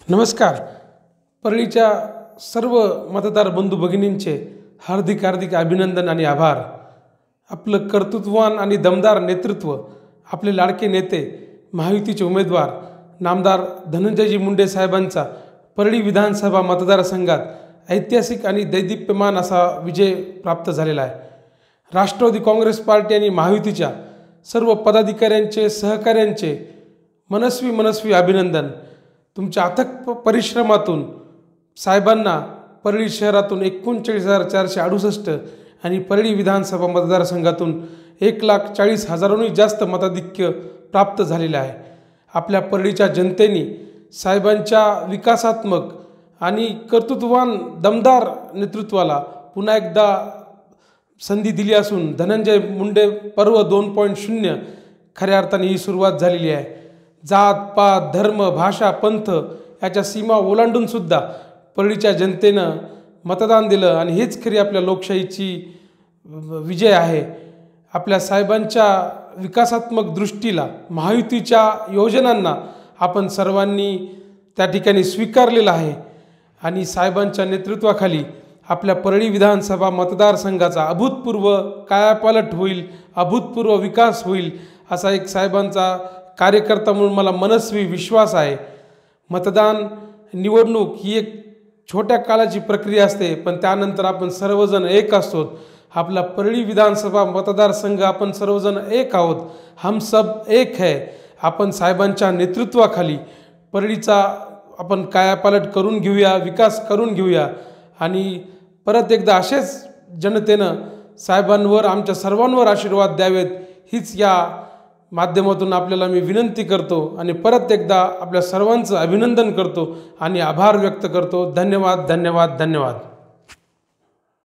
नमस्कार। परळीच्या सर्व मतदार बंधू भगिनींचे हार्दिक हार्दिक अभिनंदन आणि आभार। आपलं कर्तृत्ववान आणि दमदार नेतृत्व, आपले लाडके नेते, महायुतीचे उमेदवार नामदार धनंजयजी मुंडे साहेबांचा परळी विधानसभा मतदारसंघात ऐतिहासिक आणि दैदिप्यमान असा विजय प्राप्त झालेला आहे। राष्ट्रवादी काँग्रेस पार्टी आणि महायुतीच्या सर्व पदाधिकाऱ्यांचे, सहकाऱ्यांचे मनस्वी अभिनंदन। तुमच्या अथक परिश्रमातून साहेबांना परळी शहरातून 39,468 आणि परळी विधानसभा मतदारसंघातून 1,40,000हूनही जास्त मताधिक्य प्राप्त झालेले आहे। आपल्या परळीच्या जनतेने साहेबांच्या विकासात्मक आणि कर्तृत्ववान दमदार नेतृत्वाला पुन्हा एकदा संधी दिली असून धनंजय मुंडे पर्व 2.0 खऱ्या अर्थाने ही सुरुवात झालेली आहे। जात पात धर्म भाषा पंथ याच्या सीमा ओलांडून सुद्धा परळीच्या जनतेनं मतदान दिलं आणि हेच खरी आपल्या लोकशाहीची विजय आहे। आपल्या साहेबांच्या विकासात्मक दृष्टीला, महायुतीच्या योजनांना आपण सर्वांनी त्या ठिकाणी स्वीकारलेलं आहे आणि साहेबांच्या नेतृत्वाखाली आपल्या परळी विधानसभा मतदारसंघाचा अभूतपूर्व कायापालट होईल, अभूतपूर्व विकास होईल असा एक साहेबांचा कार्यकर्ता म्हणून मला मनस्वी विश्वास आहे। मतदान निवडणूक ही एक छोट्या काळाची प्रक्रिया असते, पण त्यानंतर आपण सर्वजण एक असतो। आपला परळी विधानसभा मतदारसंघ आपण सर्वजण एक आहोत, हम सब एक है। आपण साहेबांच्या नेतृत्वाखाली परळीचा आपण कायापालट करून घेऊया, विकास करून घेऊया आणि परत एकदा असेच जनतेनं साहेबांवर, आमच्या सर्वांवर आशीर्वाद द्यावेत हीच या माध्यमातून आपल्याला मी विनंती करतो आणि परत एकदा आपल्या सर्वांचं अभिनंदन करतो आणि आभार व्यक्त करतो। धन्यवाद धन्यवाद धन्यवाद।